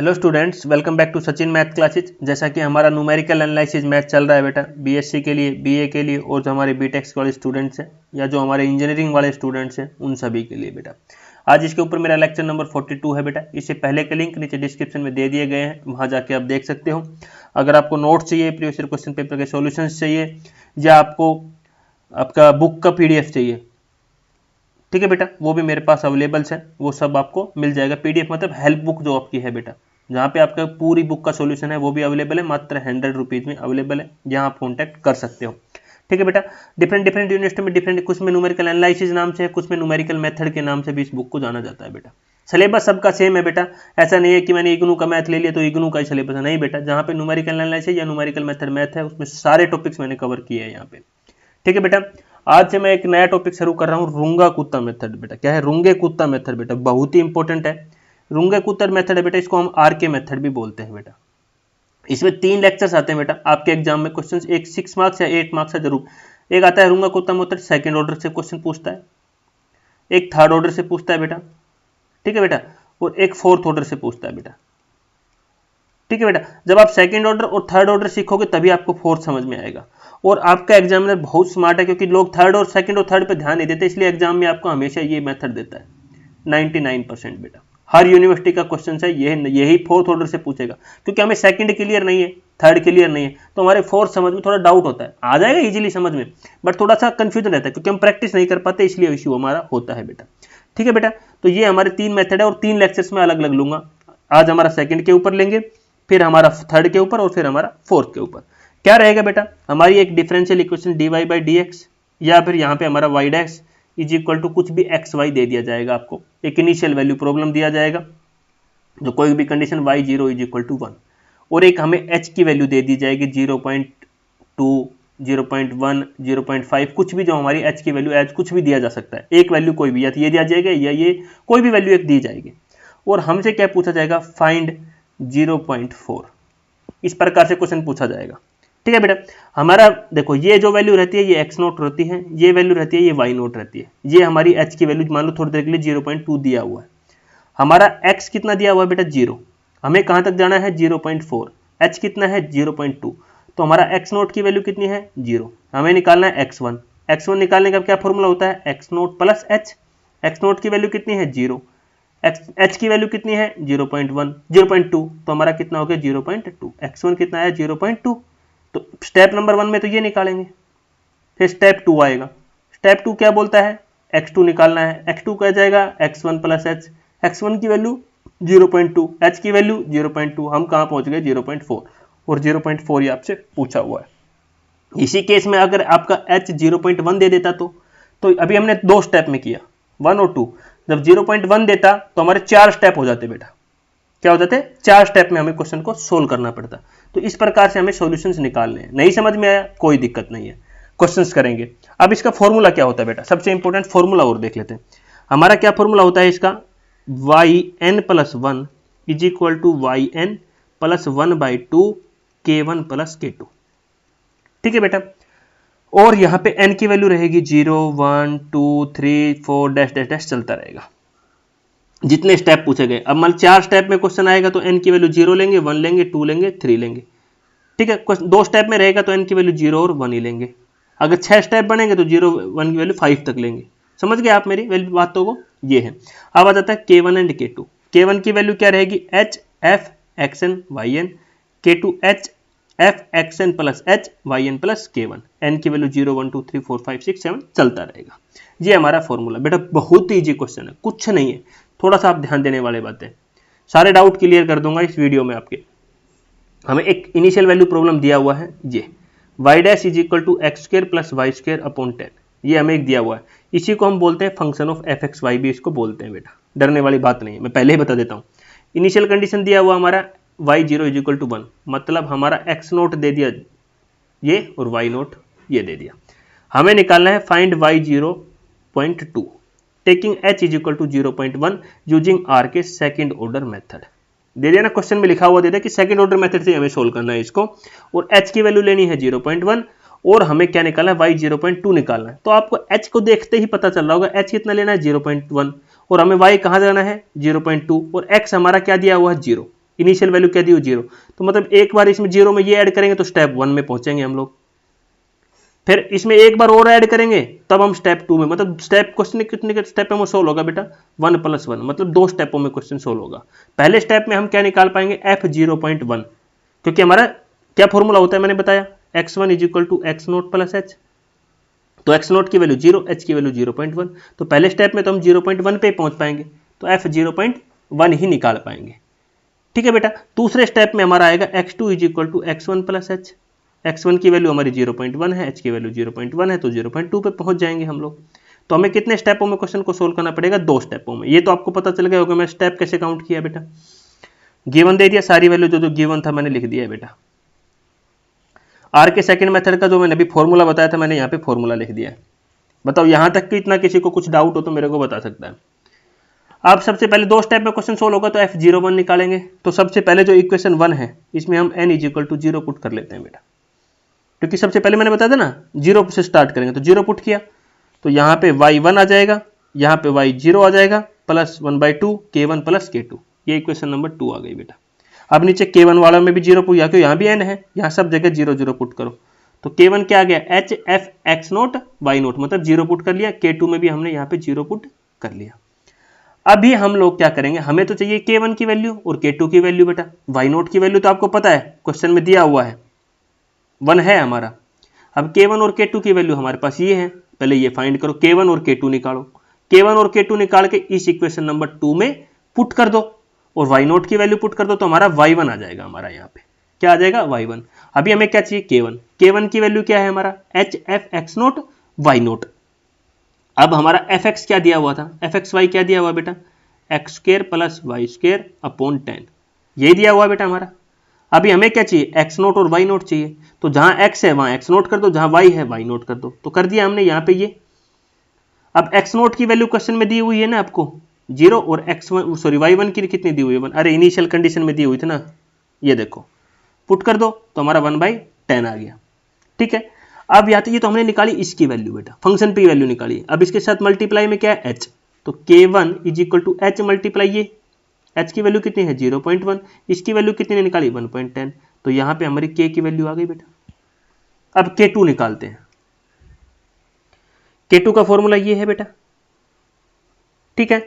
Hello students, welcome back to Sachin math classes. जैसा कि हमारा न्यूमेरिकल एनालिसिस मैथ चल रहा है बेटा, बीएससी के लिए, बीए के लिए और जो हमारे बीटेक वाले स्टूडेंट्स हैं या जो हमारे इंजीनियरिंग वाले स्टूडेंट्स हैं उन सभी के लिए बेटा। आज इसके ऊपर मेरा लेक्चर नंबर 42 है बेटा। इससे पहले के लिंक नीचे डिस्क्रिप्शन में दे दिए गए हैं, वहाँ जाके आप देख सकते हो। अगर आपको नोट्स चाहिए, प्रीवियस ईयर क्वेश्चन पेपर के सॉल्यूशंस चाहिए या आपको आपका बुक का PDF चाहिए, ठीक है बेटा, वो भी मेरे पास अवेलेबल्स है। वो सब आपको मिल जाएगा। PDF मतलब हेल्प बुक जो आपकी है बेटा, जहाँ पे आपका पूरी बुक का सॉल्यूशन है वो भी अवेलेबल है, मात्र 100 रुपीज़ में अवेलेबल है, जहाँ आप कॉन्टैक्ट कर सकते हो। ठीक है बेटा। डिफरेंट यूनिवर्सिटी में डिफरेंट, कुछ में न्यूमेरिकल एनालिसिस नाम से है, कुछ में न्यूमेरिकल मेथड के नाम से भी इस बुक को जाना जाता है बेटा। सिलेबस सबका सेम है बेटा। ऐसा नहीं है कि मैंने इग्नू का मैथ ले लिया तो इग्नू का ही सिलेबस है, नहीं बेटा। जहाँ पे न्यूमेरिकल एनालिसिस या न्यूमेरिकल मेथड मैथ है उसमें सारे टॉपिक्स मैंने कवर किए हैं यहाँ पे। ठीक है बेटा। आज से मैं एक नया टॉपिक शुरू कर रहा हूँ, रुंगा कुत्ता मेथड बेटा। क्या है? रुंगे कुत्ता मेथड बेटा, बहुत ही इंपॉर्टेंट है। रुंगे कुत्ता मेथड है बेटा, इसको हम RK मेथड भी बोलते हैं बेटा। इसमें 3 लेक्चर्स आते हैं बेटा आपके एग्जाम में। क्वेश्चन एक 6 मार्क्स या 8 मार्क्स है जरूर। एक आता है रुंगा कुत्ता मेथड, सेकंड ऑर्डर से क्वेश्चन पूछता है, एक थर्ड ऑर्डर से पूछता है बेटा, ठीक है बेटा, और एक फोर्थ ऑर्डर से पूछता है बेटा। ठीक है बेटा। जब आप सेकंड ऑर्डर और थर्ड ऑर्डर सीखोगे तभी आपको फोर्थ समझ में आएगा। और आपका एग्जामिनर बहुत स्मार्ट है, क्योंकि लोग थर्ड और सेकंड और थर्ड पे ध्यान नहीं देते, इसलिए एग्जाम में आपको हमेशा ये मेथड देता है 99% बेटा। हर यूनिवर्सिटी का क्वेश्चन है यही फोर्थ ऑर्डर से पूछेगा, क्योंकि हमें सेकंड क्लियर नहीं है, थर्ड क्लियर नहीं है, तो हमारे फोर्थ समझ में थोड़ा डाउट होता है। आ जाएगा इजीली समझ में, बट थोड़ा सा कंफ्यूजन रहता है, क्योंकि हम प्रैक्टिस नहीं कर पाते, इसलिए इश्यू हमारा होता है बेटा। ठीक है बेटा। तो ये हमारे 3 मेथड है और 3 लेक्चर्स में अलग अलग लूंगा। आज हमारा सेकंड के ऊपर लेंगे, फिर हमारा थर्ड के ऊपर और फिर हमारा फोर्थ के ऊपर। क्या रहेगा बेटा? हमारी एक डिफरेंशियल इक्वेशन dy/dx, या फिर यहाँ पे हमारा y' इज इक्वल टू कुछ भी xy दे दिया जाएगा। आपको एक इनिशियल वैल्यू प्रॉब्लम दिया जाएगा, जो कोई भी condition y0 is equal to 1, और एक हमें h की वैल्यू दे दी जाएगी 0.2, 0.1, 0.5, कुछ भी जो हमारी h की वैल्यू एज कुछ भी दिया जा सकता है। एक वैल्यू कोई भी, या तो ये दिया जाएगा या ये कोई भी वैल्यू एक दी जाएगी, और हमसे क्या पूछा जाएगा? फाइंड 0.4। इस प्रकार से क्वेश्चन पूछा जाएगा। ठीक है बेटा। हमारा देखो, ये जो वैल्यू रहती है ये x0 रहती है, ये वैल्यू रहती है ये y0 रहती है। ये हमारी h की वैल्यू मान लो थोड़ी देर के लिए 0.2 दिया हुआ है। हमारा x कितना दिया हुआ है बेटा? 0। हमें कहां तक जाना है? 0.4। h कितना है? 0.2। तो हमारा x0 की वैल्यू कितनी है? 0। हमें निकालना है x1। x1 निकालने का क्या फॉर्मूला होता है? x0 plus h। x0 की वैल्यू कितनी है? 0। h की वैल्यू कितनी है? 0.1, 0.2, तो हमारा कितना हो गया? 0.2। x1 कितना है? 0.2। तो स्टेप नंबर 1 में तो ये निकालेंगे, फिर स्टेप 2 आएगा। स्टेप 2 क्या बोलता है? x2 निकालना है। x2 क्या जाएगा? x1 plus h। x1 की वैल्यू 0.2, h की वैल्यू 0.2, हम कहां पहुंच गए? 0.4, और 0.4 ये आपसे पूछा हुआ है। इसी केस में अगर आपका h 0.1 दे देता तो अभी हमने 2 स्टेप में किया, 1 और 2। जब 0.1 देता तो हमारे 4 स्टेप हो जाते बेटा। क्या हो जाते? 4 स्टेप में हमें क्वेश्चन को सोल्व करना पड़ता। तो इस प्रकार से हमें सॉल्यूशंस निकालने हैं। नहीं समझ में आया? कोई दिक्कत नहीं है, क्वेश्चंस करेंगे। अब इसका फॉर्मूला क्या होता है बेटा? सबसे इंपॉर्टेंट फॉर्मूला और देख लेते हैं। हमारा क्या फॉर्मूला होता है इसका? yn plus 1 is equal to yn plus 1/2 k1 plus k2। ठीक है बेटा। और यहां पे n की वैल्यू रहेगी 0, 1, 2, 3, 4 डैश डैश डैश चलता रहेगा, जितने स्टेप पूछे गए। अब मान 4 स्टेप में क्वेश्चन आएगा तो n की वैल्यू 0 लेंगे, 1 लेंगे, 2 लेंगे, 3 लेंगे। ठीक है। 2 स्टेप में रहेगा तो n की वैल्यू 0 और 1 ही लेंगे। अगर 6 स्टेप बनेंगे तो 0, 1 की वैल्यू 5 तक लेंगे। समझ गए आप मेरी बातों को? ये है। अब आ जाता है k1 एंड k2। k1 की वैल्यू क्या रहेगी? h f xn yn, k2 h f xn plus h yn plus k1। n की वैल्यू 0, 1, 2, 3, 4, 5, 6, 7 चलता रहेगा। ये हमारा फॉर्मूला बेटा, बहुत ही इजी क्वेश्चन है, कुछ नहीं है, थोड़ा सा आप ध्यान देने वाले बातें। सारे डाउट क्लियर कर दूंगा इस वीडियो में आपके। हमें एक इनिशियल वैल्यू प्रॉब्लम दिया हुआ है, ये y' is equal to x² plus y² upon 10, ये हमें एक दिया हुआ है। इसी को हम बोलते हैं फंक्शन ऑफ fxy भी इसको बोलते हैं बेटा, डरने वाली बात नहीं है, मैं पहले ही बता देता हूँ। इनिशियल कंडीशन दिया हुआ हमारा y0 इज इक्वल टू 1, मतलब हमारा x0 दे दिया ये और y0 ये दे दिया। हमें निकालना है find y0.2 taking h is equal to 0.1 using r के सेकंड ऑर्डर मेथड। दे दिया ना, क्वेश्चन में लिखा हुआ दे दिया कि सेकंड ऑर्डर मेथड से हमें सोल्व करना है इसको, और h की वैल्यू लेनी है 0.1, और हमें क्या निकालना है? y 0.2 निकालना है। तो आपको h को देखते ही पता चल रहा होगा h कितना लेना है? 0.1, और हमें y कहाँ जाना है? 0.2, और x हमारा क्या दिया हुआ है? 0। इनिशियल वैल्यू क्या दी हुई 0, तो मतलब एक बार इसमें 0 में ये ऐड करेंगे तो स्टेप 1 में पहुंचेंगे हम लोग, फिर इसमें एक बार और ऐड करेंगे तब हम स्टेप 2 में, मतलब स्टेप क्वेश्चन कितने स्टेप में सोल्व होगा बेटा 1 + 1, मतलब 2 स्टेपों में क्वेश्चन सोल्व होगा। पहले स्टेप में हम क्या निकाल पाएंगे f0.1, क्योंकि हमारा क्या फॉर्मूला होता है मैंने बताया x1 = x0 + h, तो x0 की वैल्यू 0, h की वैल्यू 0.1, तो पहले स्टेप में तो हम 0.1 पे पहुंच पाएंगे, तो f0.1 ही निकाल पाएंगे। ठीक है बेटा, दूसरे स्टेप में हमारा आएगा x2 = x1 + h, x1 की वैल्यू हमारी 0.1 है, h की वैल्यू 0.1 है, तो 0.2 पे पहुंच जाएंगे हम लोग। तो हमें कितने स्टेपों में क्वेश्चन को सोल्व करना पड़ेगा, 2 स्टेपों में। ये तो आपको पता चल गया होगा मैं स्टेप कैसे काउंट किया बेटा, गिवन दे दिया, सारी वैल्यू जो गिवन था मैंने लिख दिया है बेटा। आर के सेकंड मेथड का जो मैंने अभी फॉर्मूला बताया था मैंने यहाँ पे फॉर्मूला लिख दिया है। बताओ यहाँ तक कि इतना किसी को कुछ डाउट हो तो मेरे को बता सकता है। आप सबसे पहले 2 स्टेप में क्वेश्चन सोल्व होगा तो f01 निकालेंगे, तो सबसे पहले जो इक्वेशन 1 है इसमें हम n = 0 पुट कर लेते हैं बेटा, क्योंकि सबसे पहले मैंने बताया था ना 0 से स्टार्ट करेंगे, तो 0 पुट किया तो यहाँ पे y1 आ जाएगा, यहाँ पे y0 आ जाएगा, प्लस 1/2 k1 + k2, ये इक्वेशन नंबर 2 आ गई बेटा। अब नीचे k1 वाला में भी 0 पुट, क्योंकि यहाँ भी n है, यहाँ सब जगह 0 0 पुट करो, तो k1 क्या आ गया hfx0 y0, मतलब 0 पुट कर लिया, k2 में भी हमने यहाँ पे 0 पुट कर लिया। अभी हम लोग क्या करेंगे, हमें तो चाहिए k1 की वैल्यू और k2 की वैल्यू बेटा। y0 की वैल्यू तो आपको पता है क्वेश्चन में दिया हुआ है 1 है हमारा। अब k1 और k2 की वैल्यू हमारे पास ये है, पहले ये फाइंड करो, k1 और k2 निकालो, k1 और k2 निकाल के इस इक्वेशन नंबर 2 में पुट कर दो और y0 की वैल्यू पुट कर दो, तो हमारा y1 आ जाएगा, हमारा यहाँ पे क्या आ जाएगा y1। अभी हमें क्या चाहिए k1 की वैल्यू क्या है हमारा hfx0 y0। अब हमारा fx क्या दिया हुआ था, fxy क्या दिया हुआ बेटा x² + y² अपॉन 10, यही दिया हुआ बेटा हमारा। अभी हमें क्या चाहिए x0 और y0 चाहिए, तो जहां x है वहां x0 कर दो, जहां y है y0 कर दो, तो कर दिया हमने यहाँ पे ये। अब x0 की वैल्यू क्वेश्चन में दी हुई है ना आपको 0, और y1 की कितनी दी हुई है 1, अरे इनिशियल कंडीशन में दी हुई थी ना, ये देखो पुट कर दो तो हमारा 1/10 आ गया। ठीक है, अब या तो ये तो हमने निकाली इसकी वैल्यू बेटा, फंक्शन की वैल्यू निकाली। अब इसके साथ मल्टीप्लाई में क्या है h, तो k1 = h मल्टीप्लाई ये h की वैल्यू कितनी है 0.1, इसकी वैल्यू कितनी निकाली 1.10, तो यहां पे हमारी k की वैल्यू आ गई बेटा। अब k2 निकालते हैं, k2 का फॉर्मूला ये है बेटा। ठीक है,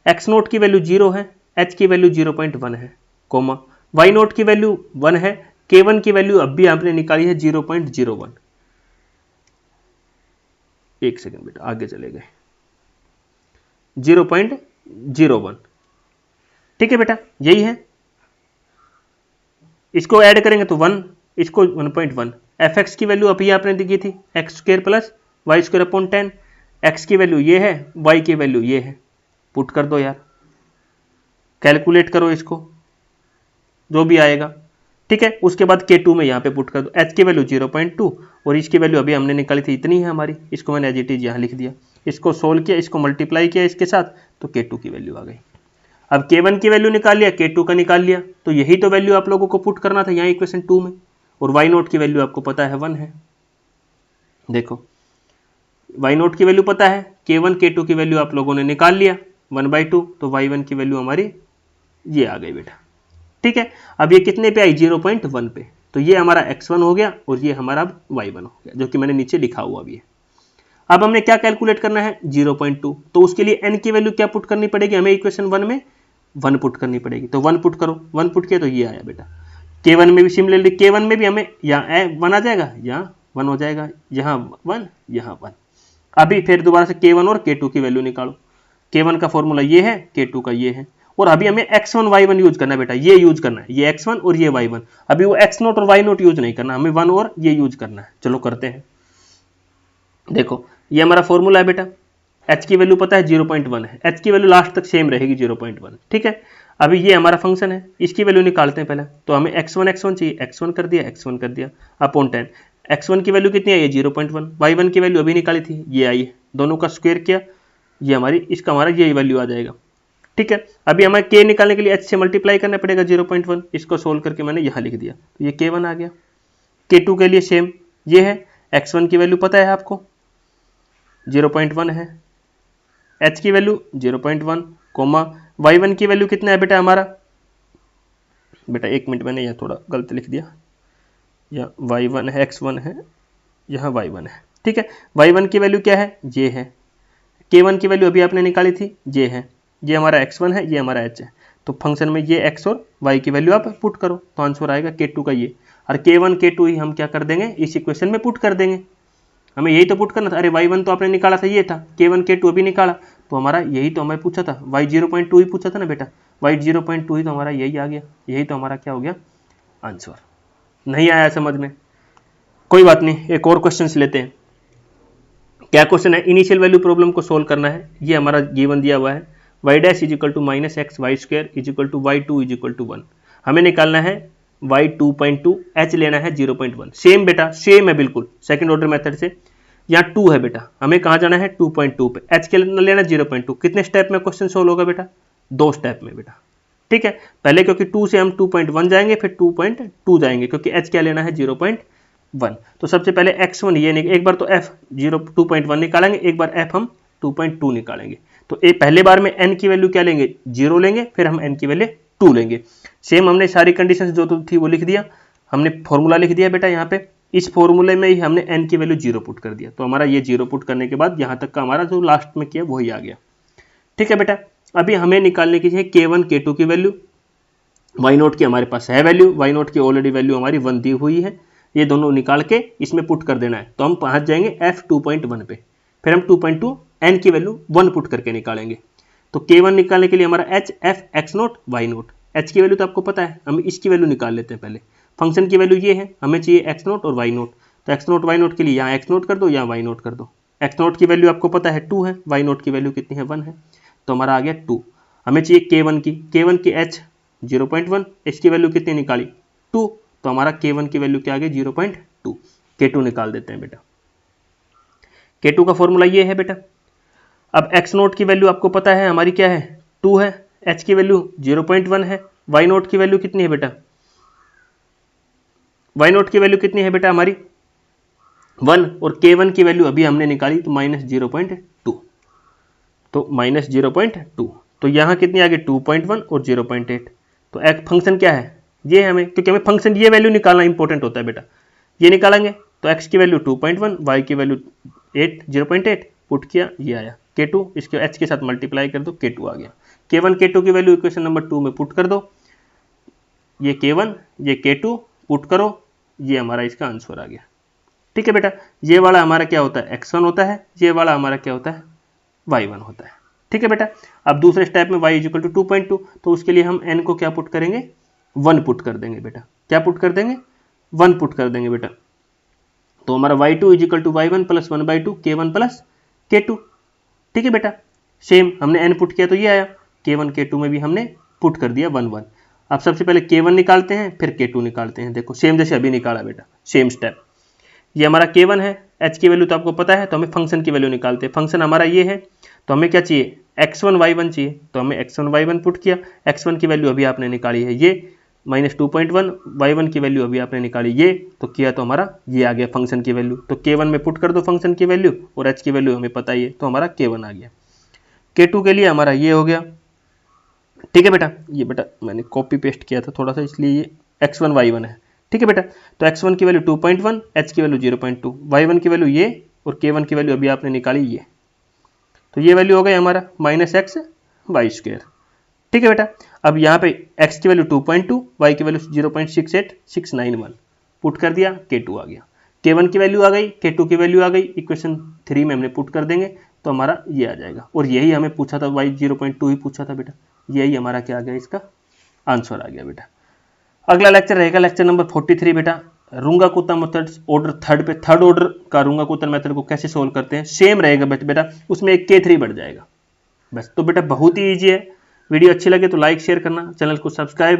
x0 की वैल्यू 0 है, h की वैल्यू 0.1 है, कोमा y0 की वैल्यू 1 है, k1 की वैल्यू अब भी आपने निकाली है 0.01। एक सेकंड बेटा आगे चले गए, 0.01। ठीक है बेटा, यही है, इसको ऐड करेंगे तो 1, इसको 1.1। fx की वैल्यू अभी आपने दी थी x² + y² अपॉन 10, x की वैल्यू ये है, y की वैल्यू ये है, पुट कर दो यार, कैलकुलेट करो इसको जो भी आएगा। ठीक है, उसके बाद k2 में यहाँ पे पुट कर दो, h की वैल्यू 0.2 और इसकी वैल्यू अभी हमने निकाली थी इतनी है हमारी, इसको मैंने एज इट इज यहाँ लिख दिया, इसको सोल्व किया, इसको मल्टीप्लाई किया इसके साथ, तो k2 की वैल्यू आ गई। अब k1 की वैल्यू निकाल लिया, k2 का निकाल लिया, तो यही तो वैल्यू आप लोगों को पुट करना था यहाँ इक्वेशन 2 में, और y0 की वैल्यू आपको पता है 1 है। देखो y0 की वैल्यू पता है, k1 k2 की वैल्यू आप लोगों ने निकाल लिया 1/2, तो y1 की वैल्यू हमारी ये आ गई बेटा। ठीक है, अब ये कितने पे आई 0.1 पे, तो ये हमारा x1 हो गया और ये हमारा y1 हो गया, जो कि मैंने नीचे लिखा हुआ भी है। अब हमने क्या कैलकुलेट करना है 0.2, तो उसके लिए n की वैल्यू क्या पुट करनी पड़ेगी हमें इक्वेशन 1 में 1 पुट करनी पड़ेगी, तो 1 पुट करो, 1 पुट किया तो ये आया बेटा। k1 में भी सिमिलरली k1 में भी हमें यहाँ 1 आ जाएगा, यहाँ 1 हो जाएगा, यहाँ 1 यहाँ 1। अभी फिर दोबारा से k1 और k2 की वैल्यू निकालो, k1 का फॉर्मूला ये है, k2 का ये है, और अभी हमें x1 y1 यूज करना है बेटा, ये यूज करना है, ये x1 और ये y1। अभी वो x0 और y0 यूज नहीं करना, हमें 1 और ये यूज करना है। चलो करते हैं, देखो ये हमारा फॉर्मूला है बेटा, h की वैल्यू पता है 0.1 है, h की वैल्यू लास्ट तक सेम रहेगी 0.1। ठीक है, अभी ये हमारा फंक्शन है, इसकी वैल्यू निकालते हैं पहले, तो हमें x1 चाहिए, x1 कर दिया अपॉन 10, x1 की वैल्यू कितनी आई है 0.1, y1 की वैल्यू अभी निकाली थी ये आई है, दोनों का स्क्वायर किया, ये हमारी इसका हमारा ये वैल्यू आ जाएगा। ठीक है, अभी हमें k निकालने के लिए h से मल्टीप्लाई करना पड़ेगा 0.1, इसको सोल्व करके मैंने यहाँ लिख दिया, तो ये k1 आ गया। k2 के लिए सेम ये है, x1 की वैल्यू पता है आपको 0.1 है, h की वैल्यू 0.1, कोमा y1 की वैल्यू कितना है बेटा हमारा बेटा 1 मिनट, मैंने यहाँ थोड़ा गलत लिख दिया, या y1 है, x1 है, यहाँ y1 है, ठीक है। y1 की वैल्यू क्या है, ये है। k1 की वैल्यू अभी आपने निकाली थी, ये है, ये हमारा x1 है, ये हमारा h है। तो फंक्शन में ये x और y की वैल्यू आप पुट करो तो आंसर आएगा k2 का ये, और k1 k2 ही हम क्या कर देंगे, इस इक्वेशन में पुट कर देंगे। हमें यही तो पुट करना था। अरे y1 तो आपने निकाला था, ये था, k1 k2 अभी निकाला, तो हमारा यही तो हमें पूछा था, y 0.2 ही पूछा था ना बेटा, y 0.2 ही तो हमारा यही आ गया, यही तो हमारा क्या हो गया आंसर। नहीं आया समझ में, कोई बात नहीं, एक और क्वेश्चन लेते हैं। क्या क्वेश्चन है, इनिशियल वैल्यू प्रॉब्लम को सोल्व करना है। ये हमारा गिवन दिया हुआ है, y dash is equal to minus x y square is equal to y2 is equal to 1। हमें निकालना है y 2.2, h लेना है 0.1। सेम बेटा, सेम है बिल्कुल सेकंड ऑर्डर मेथड से। यहाँ 2 है बेटा, हमें कहाँ जाना है 2.2 पे, h के लेना 0.2। कितने स्टेप में क्वेश्चन सोल्व होगा बेटा, 2 स्टेप में बेटा, ठीक है। पहले क्योंकि 2 से हम 2.1 जाएंगे, फिर 2.2 जाएंगे, क्योंकि h क्या लेना है 0.1। तो सबसे पहले x1 ये एक बार तो f 2.1 निकालेंगे, एक बार f हम 2.2 निकालेंगे। तो एक पहले बार में n की वैल्यू क्या लेंगे, 0 लेंगे, फिर हम n की वैल्यू 2 लेंगे। सेम हमने सारी कंडीशंस जो थी वो लिख दिया, हमने फॉर्मूला लिख दिया बेटा यहाँ पे, इस फॉर्मूले में ही हमने n की वैल्यू 0 पुट कर दिया। तो हमारा ये 0 पुट करने के बाद यहाँ तक का हमारा जो लास्ट में किया वही आ गया, ठीक है बेटा। अभी हमें निकालने की है k1 k2 की वैल्यू, y0 की हमारे पास है वैल्यू, y0 की ऑलरेडी वैल्यू हमारी 1 दी हुई है, ये दोनों निकाल के इसमें पुट कर देना है। तो हम पहुंच जाएंगे f 2.1 पे, फिर हम 2.2 n की वैल्यू 1 पुट करके निकालेंगे। तो k1 निकालने के लिए हमारा h f x0 y0, h की वैल्यू तो आपको पता है, हम इसकी वैल्यू निकाल लेते हैं पहले। फंक्शन की वैल्यू ये है, हमें चाहिए x0 और y0, तो x0 y0 के लिए यहाँ x0 कर दो, यहाँ y0 कर दो। x0 की वैल्यू आपको पता है 2 है, y0 की वैल्यू कितनी है 1 है, तो हमारा आ गया 2। हमें चाहिए k1 की h 0.1, इसकी वैल्यू कितनी निकाली 2, तो हमारा k1 की वैल्यू क्या आ गई 0.2। k2 निकाल देते हैं बेटा, k2 का फॉर्मूला ये है बेटा। अब x0 की वैल्यू आपको पता है हमारी क्या है 2 है, h की वैल्यू 0.1 है, y0 की वैल्यू कितनी है बेटा, y0 की वैल्यू कितनी है बेटा हमारी 1, और k1 की वैल्यू अभी हमने निकाली तो माइनस 0.2, तो माइनस 0.2, तो यहाँ कितनी आ गई 2.1 और 0.8। तो एक फंक्शन क्या है ये, हमें क्योंकि हमें फंक्शन ये वैल्यू निकालना इंपॉर्टेंट होता है बेटा, ये निकालेंगे तो x की वैल्यू 2.1, y की वैल्यू 0.8 पुट किया, ये आया k2, इसके h के साथ मल्टीप्लाई कर दो, k2 आ गया। k1 k2 की वैल्यू इक्वेशन नंबर 2 में पुट कर दो, ये k1 ये k2 पुट करो, ये हमारा इसका आंसर आ गया, ठीक है बेटा। ये वाला हमारा क्या होता है x1 होता है, ये वाला हमारा क्या होता है y1 होता है, ठीक है बेटा। अब दूसरे स्टेप में y इक्वल टू 2.2, तो उसके लिए हम n को क्या पुट करेंगे 1 पुट कर देंगे बेटा, क्या पुट कर देंगे 1 पुट कर देंगे बेटा। तो हमारा y2 is equal to y1 plus 1/2 k1 plus k2, ठीक है बेटा। सेम हमने n पुट किया तो ये आया, k1 k2 में भी हमने पुट कर दिया 1 1। अब सबसे पहले k1 निकालते हैं, फिर k2 निकालते हैं, देखो सेम जैसे अभी निकाला बेटा, सेम स्टेप। ये हमारा k1 है, h की वैल्यू तो आपको पता है, तो हमें फंक्शन की वैल्यू निकालते हैं। फंक्शन हमारा ये है, तो हमें क्या चाहिए x1 y1 चाहिए, तो हमें x1 y1 पुट किया, x1 की वैल्यू अभी आपने निकाली है ये माइनस 2.1, y1 की वैल्यू अभी आपने निकाली ये, तो किया तो हमारा ये आ गया फंक्शन की वैल्यू। तो k1 में पुट कर दो फंक्शन की वैल्यू, और h की वैल्यू हमें पता ही है, तो हमारा k1 आ गया। k2 के लिए हमारा ये हो गया, ठीक है बेटा। ये बेटा मैंने कॉपी पेस्ट किया था थोड़ा सा, इसलिए ये x1 y1 है, ठीक है बेटा। तो x1 की वैल्यू 2.1, h की वैल्यू 0.2, y1 की वैल्यू ये, और k1 की वैल्यू अभी आपने निकाली ये, तो ये वैल्यू हो गई हमारा माइनस एक्स वाई स्क्वायर, ठीक है बेटा। अब यहाँ पे x की वैल्यू 2.2, y की वैल्यू 0.68691 पुट कर दिया, k2 आ गया। k1 की वैल्यू आ गई, k2 की वैल्यू आ गई, इक्वेशन 3 में हमने पुट कर देंगे तो हमारा ये आ जाएगा। और यही हमें पूछा था, y 0.2 ही पूछा था बेटा, यही हमारा क्या आ गया, इसका आंसर आ गया बेटा। अगला लेक्चर रहेगा लेक्चर नंबर 43 बेटा, रुंगा-कुत्ता मेथड ऑर्डर थर्ड पे, थर्ड ऑर्डर का रुंगा-कुत्ता मेथड को कैसे सोल्व करते हैं, सेम रहेगा बेटा, उसमें एक k3 बढ़ जाएगा बस। तो बेटा बहुत ही ईजी है। वीडियो अच्छी लगे तो लाइक शेयर करना, चैनल को सब्सक्राइब करना।